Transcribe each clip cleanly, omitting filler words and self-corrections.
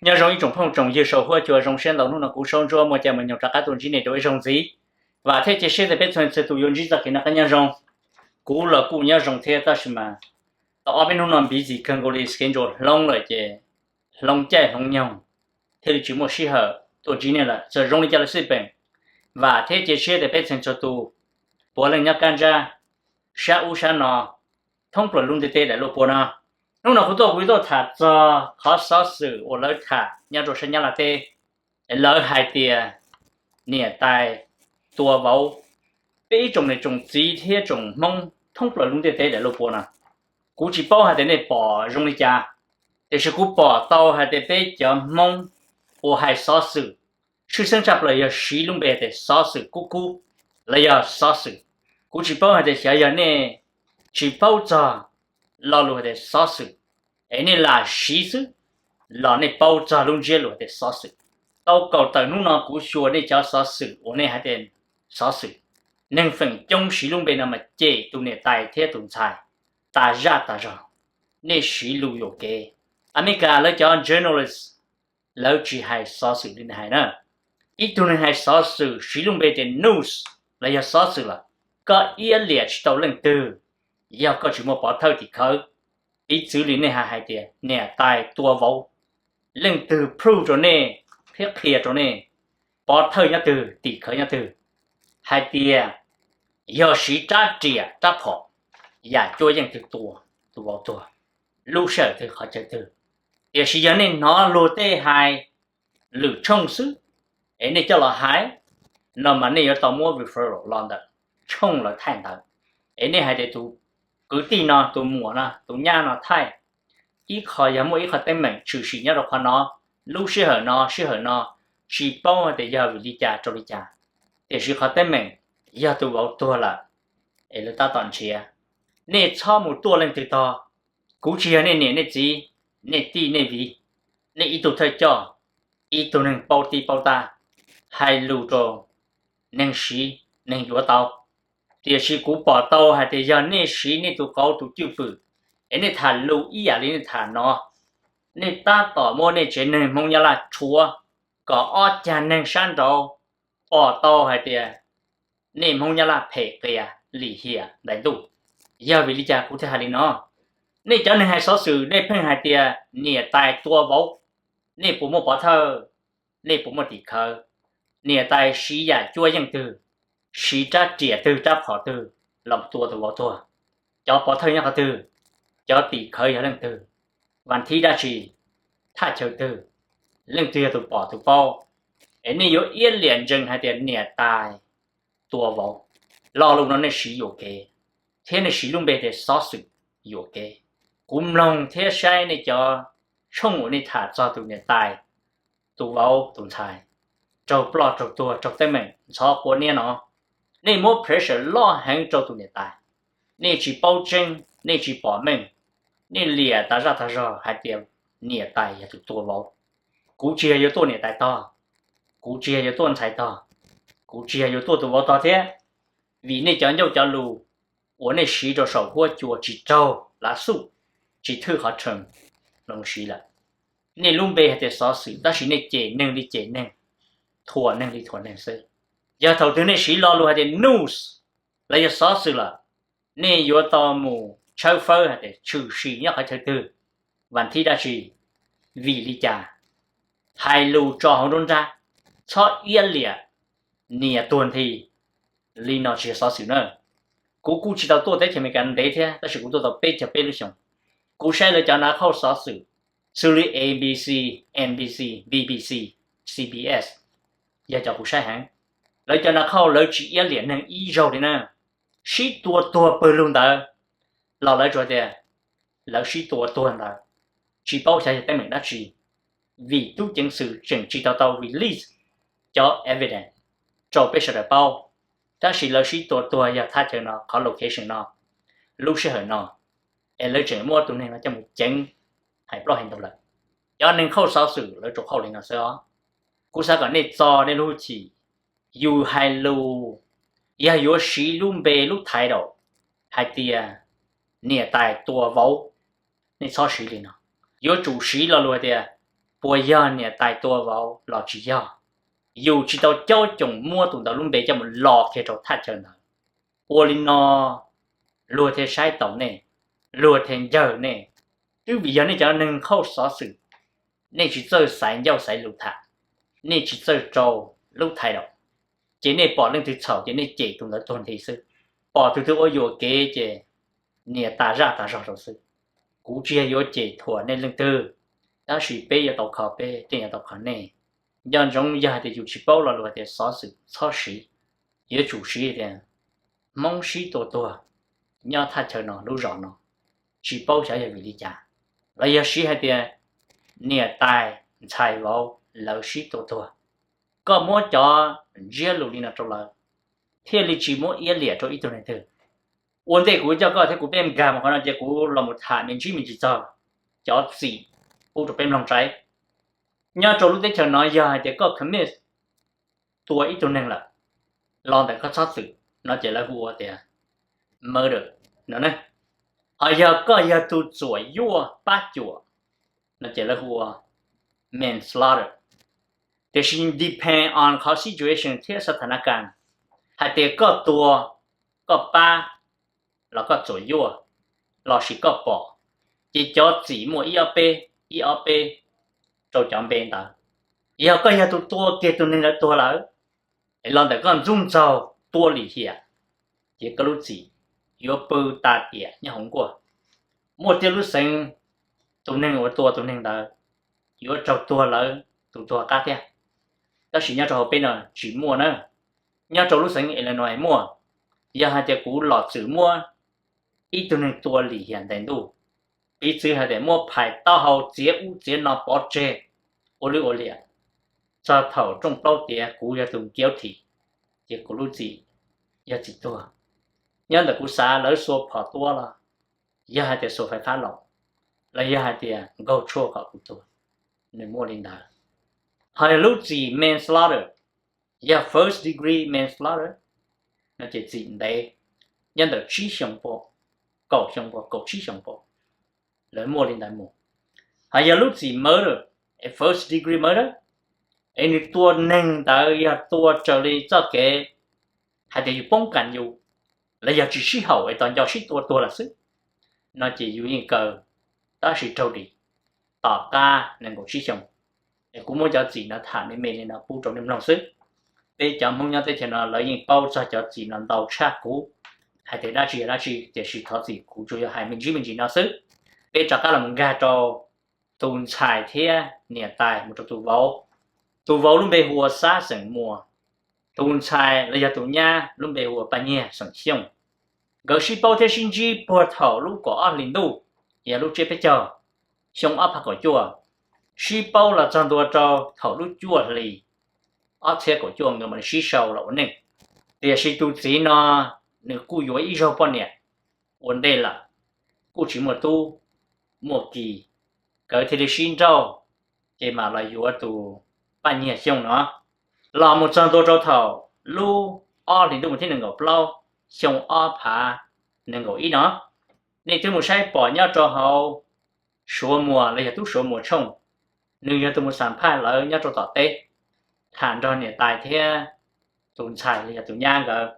nhờ rong trồng phong trồng dưa sầu hoa chùa rong sen đầu nó cũng sâu chùa một chàng mình nhọc các tuần chỉ này đối rong gì và thế chỉ sẽ biết thuần sẽ tụ dụng gì ra cái nào nhờ rong cũ là cũ nhờ rong thế ta mà ở bên nó bị gì cần gọi là schedule long rồi chứ long chạy long nhau thế thì chỉ một sự hở tuần chỉ này là giờ rong đi cho là sự bệnh và thế chỉ sẽ biết thuần cho tụ bỏ lên nhắc can ra sa u sa nọ thông qua luôn thế để lột bỏ na lúc nào cũng tôi quý tôi thả cho khó xóa sự ở lỡ thả nhà rồi sinh nhà là tê lỡ hai tia nè tài tua báu cái trồng này trồng gì thế trồng mông thông qua luôn thế để lột bỏ na cú chỉ bao hai này bỏ rong đi cha để sự cú bỏ tàu hai để cho mông ở hai xóa sự sự sinh hoạt là giờ sử dụng bề để xóa sự cú là giờ xóa sự cú chỉ bao hai để xóa giờ nè chỉ bao giờ lo luôn để xóa sự ấy này là sĩ sự lo này bao giờ luôn dễ luôn để xóa sự tao cầu tờ lúc nào cũng xua để cho xóa sự ở này hai để xóa sự nên phần trong sử dụng bên nào mà chế tụ này tài thế tụ sai ta ra nên sử dụng有给America lấy cho journalist lấy chỉ hay xóa sự đến hay nữa ít tụ này hay xóa sự sử dụng bên để news là do xóa sự là có ý liệt tàu lên từ giờ có chỉ một bỏ thâu thì khơi ít xử lý này hai tiền nè tài tua vỗ lên từ prove cho nè thiết kia cho nè bỏ thâu nhá từ tỷ khơi nhá từ hai tiền giờ sĩ trả tiền trả phò giờ cho những từ tua vỗ tua lưu sở từ khó chơi từ giờ sĩ giờ nên nó lô tê hai lử trông sức ấy này cho là hái nó mà này ở tàu mua referral làm được trông là thành thật ấy này hai để tụ cứ tin nó tụ mua nó tụ nhà nó thay ít khỏi giờ mỗi ít khỏi tên mình trừ sĩ nhớ được khoa nó lúc sẽ hở nó chỉ bao để giờ vì đi trả cho đi trả để sĩ khỏi tên mình giờ tụ bảo tua là ấy là ta toàn chia nè cho một tua lên từ to cú chia nè gì nè ti nè vì nè ít tụ thời cho ít tụ nên bao ti bao ta hai lù cho nên sĩ nên đũa tao thì sĩ cú bỏ tao hay thì giờ nè sĩ nè tụ cao tụ chịu bự ấy nè thả lù ý à nè thả nó nè ta tỏ mua nè chế nè mong nhà là chúa có ở nhà nè san đâu bỏ tao hay thì nè mong nhà là phê kia lì hìa đại đủ giờ vì lý cha cú thế hay nó nè cho nên hai số sự nè phê hay thì nè tài tua báu nè bố mua bỏ thơ nè bố mua tỷ khờ nè tài sĩ giả chua dân từ sĩ trả trẻ từ trả phỏ từ làm tua từ bỏ tua cho bỏ thơ nhá từ cho tỷ khơi ở lần từ văn thi đa chỉ tha chờ từ lần từ từ bỏ từ bao ấy này có yên liền dừng hay tiền nè tài tua vào lo lúc nó này sử dụng cái thế này sử dụng bề để xóa sự dụng cái cũng lòng thế sai này cho không muốn đi thả cho tụi nè tài tụ vào tụi sai trâu plot trâu tua trâu tay mình cho của nè nó nên more pressure lo hàng trâu tụi nè tài nên chỉ bao chân nên chỉ bỏ mình nên lìa ta ra hai tiền nè tài ya tụi tua vào cú chia yếu tua nè tài to cú chia yếu tua tài to cú chia yếu tua tụi vào to thế vì nên chọn nhau cho lù我那时着手或做只招拉数只特好成弄时了你弄背还得少事但是你节能的节能拖能的拖能事要头头那时老路还得 news 来要少事了你有到木抽风还得出事要还头头问题的是vì lý cha hai lù cho họ đôn ra cho yên liệt nè tuần thì lý nó chỉ少事nữa cú chỉ đầu tôi thấy thì mình cần đấy thế,但是cú到背就背了上，cú sai了就拿靠少数，处理 ABC、NBC、BBC、CBS， 也就cú sai hàng，了就拿靠了只一连能一肉的呢，是多背luôn đó，老来做的，了是多的，只包下在mình đã chỉ，vì tu chứng sự chứng chỉ到 release 叫 evidence， 做背上的包。但是老师多要他就nó có location nó lúc sẽ hỏi nó em lấy chuyện mua tụi này nó cho một chân hay lo hành động lực cho nên khâu sáu sự lấy chỗ khâu lên nó sẽ có cú sa còn nên cho nên lúc chỉ dù hay lu ya dù sĩ luôn bề lúc thái độ hay tia nè tài tua vấu nên so sĩ lên nó dù chủ sĩ là luôn tia bùa giờ nè tài tua vào lò chỉ giờ dù chỉ tao cho chồng mua tụi tao luôn để cho một lò kia cho thắt chân nào bùa linh nó lùa thế sai tổng nè lùa thế giờ nè chứ bây giờ này cho nên không xóa sự nên chỉ chơi sai nhau sai lục thả nên chỉ chơi trâu lúc thay đâu chỉ nên bỏ lên từ sầu chỉ nên chỉ tụi nó tuần thì sự bỏ từ từ ô dù kế chỉ nè ta ra rồi sự cú chia vô chỉ thua nên lưng tư đó chỉ bây giờ tàu khó bây tiền tàu khó này nhân trong giờ thì chủ chỉ bao là luật để xóa sự xóa sĩ giờ chủ sĩ thì mong sĩ tổ nhớ thay chờ nó lúc rõ nó chỉ bao giờ vì lý trả là giờ sĩ hay tiền nè tài chạy vào lâu sĩ tổ có mua cho riêng lục đi nào trong là thế thì chỉ mua yên liệt cho ít tuổi này thôi vấn đề của cho có thể của bên gà mà họ nói chỉ của là một thả mình chỉ cho gì u cho bên lòng trái nhớ cho lúc đấy chờ nói giờ thì có commit tuổi ít tuổi này là lo để có sát sự nó chỉ là vua thì mơ được nữa nè ở giờ có giờ tu tuổi vua ba chùa nó chỉ là vua manslaughterแต่สิ่ง depend on เขา situation ที่สถานการณ์หากแต่ก็ตัวก็ป้าแล้วก็左右เราสิก็ปอจีจอจีมัวอีเอาเปโจจอมเป็นตาอีเอาก็อย่าตัวเกตัวนึงแล้วตัวแล้วไอ้ลองแต่ก็รุ่งเจ้าตัวหลีเหียจีก็รู้จีอยู่ปูตาเตียเนี่ยหงกัวมัวเตียรู้สึงตัวนึงว่าตัวนึงตาอยู่เจ้าตัวแล้วตัวกาเตียđó chỉ nhớ cho bên nào chỉ mua nữa nhớ cho lúc sinh là nói mua giờ hai cái cũ lọt chữ mua ít tuần này tua lì hiện đến đủ ít chữ hai cái mua phải tao hậu chế nó bỏ chế ô liệt cho thầu trong bao tiền cũ giờ tụi kéo thì giờ cũ lúc gì giờ chỉ tua nhớ là cũ xa lỡ số bỏ tua là giờ hai cái số phải phá lỏng là giờ hai cái gấu chua cả cũ tua nên mua lên đó hay lúc gì manslaughter, yeah first degree manslaughter, nó chỉ gì đấy, nhân được trí sống bộ, cầu trí sống bộ, lấy mua lên đại mua. Hay lúc gì murder, first degree murder, anh tua nâng tới tua trở đi cho cái, hay để bông cảnh dù, là giờ chỉ sĩ hậu ấy toàn do sĩ tua là sức, nó chỉ dùng những cờ, ta sĩ trâu đi, tỏ ca nên cầu trí sống. Cũng muốn cho chị nó thả đến mình nó phụ trong niềm lòng sức để cho mong nhau tới cho nó lấy những bao cho chị nó đầu cha cũ hay thế đó chỉ để sự thoát gì cũ chủ yếu hai mình chỉ nó sức để cho các làm gà cho tồn xài thế nè tài một trong tụ vào luôn bề hùa xa sừng mùa tồn xài là giờ tụ nha luôn bề hùa bà nhẹ sừng xiông gỡ sự bao thế sinh chi bùa thảo lúc có linh đu giờ lúc chế phải chờ xong áp hạt chùa sĩ bao là trong đó cho thầu lúc chua lì ở thế của chua người mình sĩ sầu là ổn định để sĩ tu sĩ nó nếu cú yếu ít rồi bao nhiêu vấn đề là cú chỉ một tu một kỳ cái thì sinh rau cái mà là yếu tu bao nhiêu xong nó là một trong đó cho thầu lu ở thì đúng thế nên ngọc lâu xong ở phá nên ngọc ít nó nên thứ một sai bỏ nhau cho hậu số mùa là tu số mùa trông nếu như tụi mình sản phẩm lợi nhớ cho tọt tê thản cho nè tài thế tụi xài là tụi nhang cả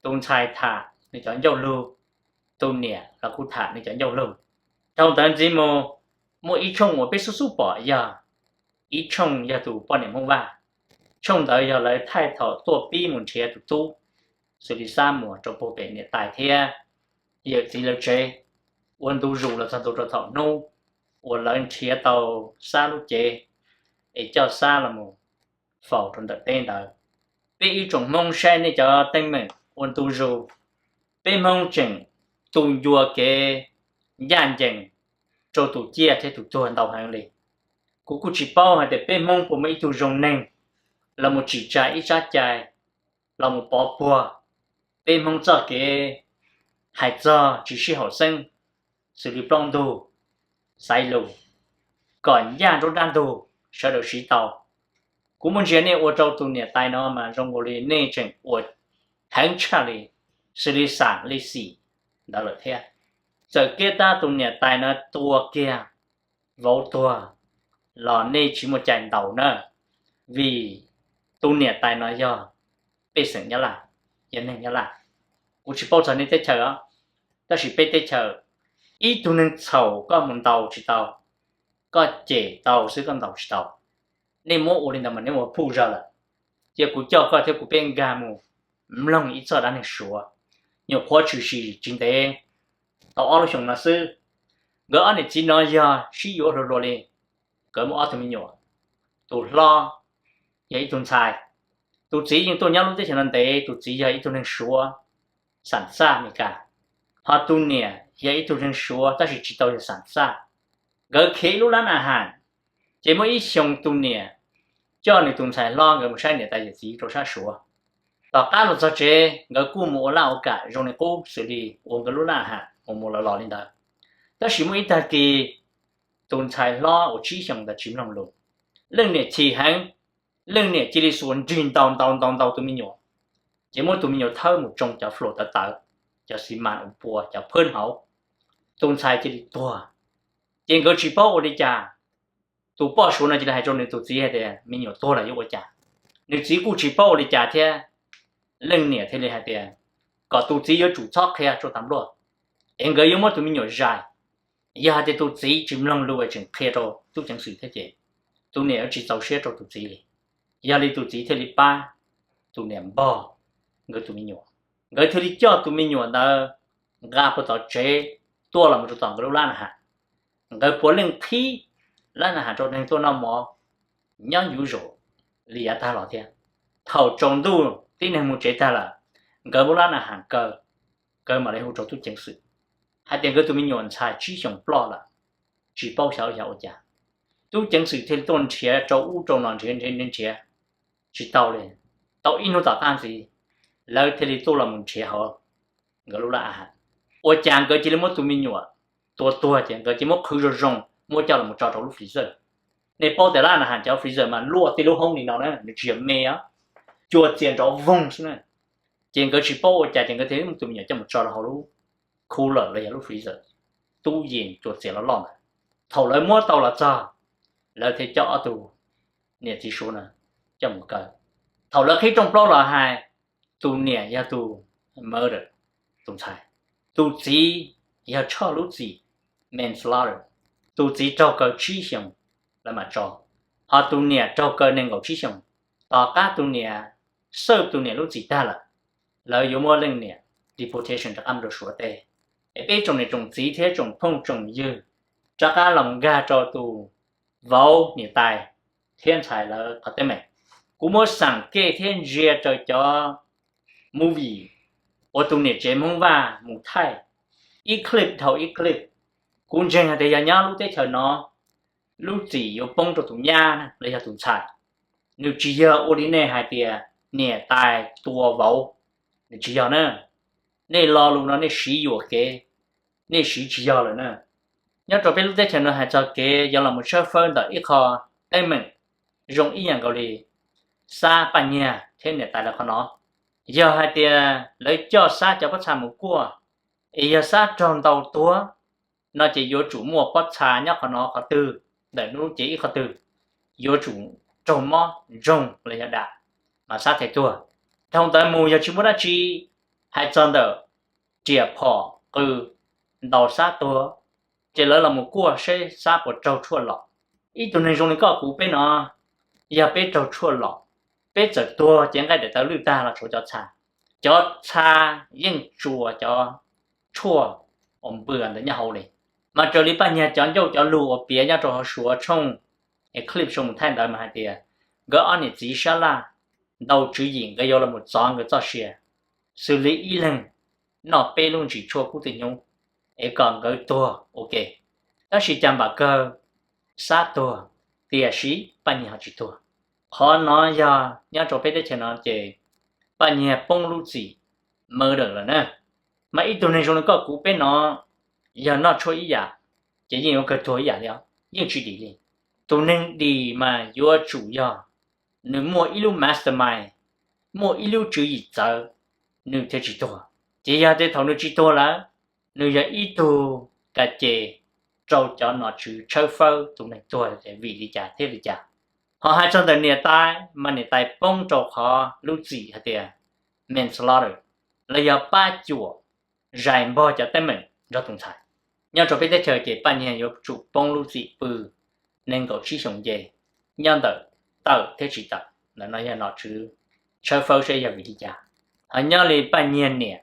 tụi xài thả để chọn dầu lưu tụi nè là cụ thả để chọn dầu lưu trong tận gì mà ít trông một biết số bỏ giờ ít trông giờ tụi bọn em không vào trông tới giờ lấy thay thọ tua pi một chế tụi tu xử lý sa mùa trong bộ bể nè tài thế giờ chỉ là chế quân tu dù là sao tụi cho thọ nô我人切到沙路街，也叫沙了么？否中的电脑，被一种梦山的叫灯门，我都入，被梦境都约给眼睛，做都接才都做到行里，กู只包还得被梦不没都容能，เรา冇只ใจ一扎ใจเรา冇bỏ qua，被梦做给孩子只是好生，xử lý plong đồ sai lầm còn nhà trong đan đồ sẽ được sĩ tàu cũng muốn chuyện này ở trong tụi này tai nó mà trong cái này nên chuyện ở hàng cha này xử lý sản lý sĩ đó là thế giờ kia ta tụi này tai nó tua kia vô tua lò nê chỉ một chàng đầu nữa vì tu nè tài nói do bê sừng nhá là dân này nhá là u chỉ bao giờ nên tết chờ á ta chỉ bê tết chờ ít tu nên sầu có một tàu chỉ tàu có chế tàu sư con tàu chỉ tàu nên mỗi ô lên tàu mình nên mỗi phu ra là giờ cụ cho có theo cụ bên gà mù lòng ít sợ đã nên sửa nhiều khó chịu gì chính thế tàu ở trong là sư gỡ anh chỉ nói giờ sử dụng rồi lên gỡ một ở mình nhỏ tụ lo vậy tụ xài tụ chỉ nhưng tụ nhau lúc tới nên thế tụ chỉ vậy tụ nên sửa sản xa mình cả họ tụ nè vậy tụ nên sửa ta chỉ tàu là sản xa gỡ khí lúc đó là hàng chỉ mỗi ít xong tụ nè cho nên tụ xài lo gỡ một sai nè tại vì chỉ cho sát sửa tao cá lúc sau chế gỡ cú mua lao cả rồi này cú xử lý uống cái lúc là hàng mua lo lên đó ta chỉ mỗi ta kỳ tồn tại lo ở chỉ trong là chìm lòng luôn lần này chỉ hàng lần này chỉ đi xuống chuyển tàu tụi mình nhỏ chỉ mỗi tụi mình nhỏ thơ một trong cho flow tới cho xi măng ủ bùa cho phơn hậu tồn tại chỉ đi tua chỉ có chỉ bao đi chả tụi bao số này chỉ là hai trong này tụi chỉ hay để mình nhỏ tua là yêu chả nếu chỉ có chỉ bao đi chả thế lần này thế này hai để có tụi chỉ ở chủ chót kia cho tạm luôn em gửi yêu mỗi tụi mình nhỏ dài giờ thì tụi chỉ chìm lòng luôn ở trên kia rồi tụi chẳng xử thế gì tụi này ở chỉ giàu xe cho tụi chỉ giờ thì tụi chỉ thế li ba tụi này bỏ người tụi mình nhỏ người thế li cho tụi mình nhỏ đó gặp một tàu chế tua là một tàu cái lan hả người phụ lên thi lan hả cho nên tôi nằm mò nhớ dữ rồi lìa ta lọt thế thầu trồng đu tí này một chế ta là người bố lan hả cơ mà lấy hỗ trợ tụi chẳng xử hai tiền cái tụi mình nhọn xài chỉ dùng plo là chỉ bao xảo chả tụi chẳng xử thêm tôn chế cho u trong lòng trên chế chỉ tàu lên tàu in nó tạo tan gì lời thì tôi là một chế họ người lúc là ô chàng cái chỉ là một tụi mình nhọn tua chàng cái chỉ một khử rồi rong mua cho là một trò lúc freezer này bao tiền là hàng cho freezer mà lúa thì lúc không thì nào nữa chỉ mê á chua tiền cho vung xuống này chàng cái chỉ bao chàng cái thế một tụi mình nhọn cho một trò là họ lúc cooler là lúc freezer tu yên cho tiền nó lỏng thầu lại mua tàu là cho là thì cho tụ nè chỉ số nè cho một cái thầu lại khi trong bao là hai tụ nè ya tụ mơ được tụ sai tụ chỉ ya cho lúc gì manslaughter tụ chỉ cho cái chi xong là mà cho họ tụ nè cho cái nên ngồi chi xong tao cá tụ nè sơ tụ nè lúc gì ta là dùng mua lên nè deportation cho âm được số tệ bây trong này trồng chỉ thế trồng thông trồng dư cho cá lòng gà cho tụ vào hiện tại thiên才là có tên mày cũng muốnสั่ง kê thiên dìa cho movie ở tụ này chế mông và một thay ít clip cũng chẳng hạn để nhà lúc tết chờ nó lúc gì ở bông cho tụ nhà lấy cho tụ xài nếu chỉ giờ ở đây này hai tia nè tài tua vào nếu chỉ giờ nữa nè lo luôn nó nè xí vô cái nè xí chỉ giờ rồi nữa nhớ cho biết lúc tết chờ nó hai cho cái giờ là một số phân đó ít khó đây mình dùng ýอย่างเกาหลีxa bà nhà thế nè tài là khó nó giờ hai tia lấy cho xa cho bắt xa một cua giờ xa tròn tàu tua nó chỉ vô chủ mua bắt xa nhá khó nó khó từ để nó chỉ khó từ vô chủ trồng mò rồng lấy đã mà xa thế tua thông tới mù giờ chỉ muốn là chi hai chân đỡ chìa phỏ đầu xa tua chỉ lấy là một cua sẽ xa một trâu chua lọ ít tụi này dùng cái cỏ cũ bên nó giờ bên trâu chua lọ bên giờ tua chẳng cái để tao lưu ta là chỗ cho xa nhưng chùa cho chua ông bữa để nhà hậu này mà cho lý ba nhà chọn dâu cho lùa bía nhà cho họ sủa trong cái clip trong thay đời mà hai tia gỡ anh ấy chỉ sao là đầu chữ gì cái vô là một giòn người cho xìa xử lý ý lần nó bê luôn chỉ chua cũng tình nhung ấy còn gỡ tua ok đó chỉ chăm bà cơ sát tua tia sĩ ba nhà chỉ tua họ nói giờ nhà cho biết để cho nó chỉ ba nhà bông lúc gì mơ được rồi nè mà ít tuần này rồi nó có cú bên nó giờ nó cho ý à chỉ những cái tuổi à liệu nhưng chỉ đi tuần này đi mà vô chủ giờ nếu mua ít lúc mastermind mua ít lúc chữ gì giờ nếu thế chỉ tua chỉ giờ để thằng nó chỉ tua là nếu giờ ít tu cả chế trâu cho nó chữ chơi phơ tụi này tuổi để vì đi trả thế vì trả họ hai trong đời nia tai mà nia tai bông trâu họ lúc gì hả tiền manslaughter là giờ ba chùa giải bỏ cho tên mình cho tụng sai nhau cho biết thời kỳ ban nhà有主帮路子不能够去熊业，样的到天气的，那要拿出车否是要为的家，还要里半年呢，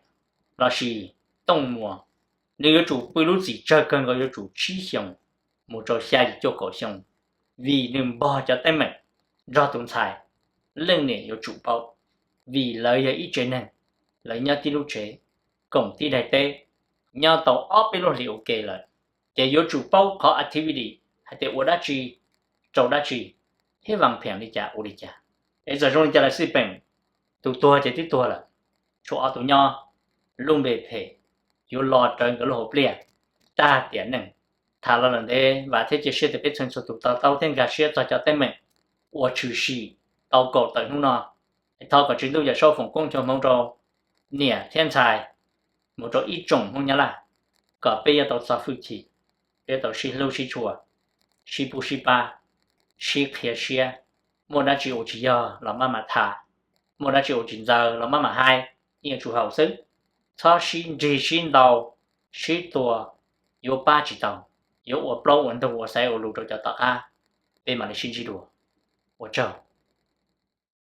那是动物，你有主不路子这跟个有主去熊，木做下一就高熊，vì đừng bỏ cho tên mình do tụng sai lần này有主包，vì lợi ít chuyện này lợi nhau tí lúc chế cùng tí đại tế nhau tàu ốp bên lúc liệu kê lợi để có chủ bao có activity hay để ở đó chi trâu đó chi hy vọng phèn đi chả ở đi chả để giờ rồi chả là sự bệnh tụi tôi chỉ tiếp tôi là chỗ ở tụi nhau luôn về thể có lo trên cái lỗ bìa ta tiền nè thà là lần đấy và thế chỉ sẽ được biết chân số tụi tao thêm cả sẽ cho tên mình ở chủ sĩ tao cổ tận hôm nọ tao có chứng tôi giờ sau phòng công cho mong cho nè thiên tài một chỗ ít trồng không nhớ là có bây giờ tao sao phụ chỉ bây giờ xí lâu xí chùa xí bu xí ba xí khía xí một đã chịu chỉ giờ là mà thả một đã chịu chỉ giờ là mà hai nhưng chủ hậu sức cho xin gì xin đầu xí tua có ba chỉ đầu có ở bao ổn đâu ở sai ở lục cho tao a bên mà lại xin chỉ đùa ở chờ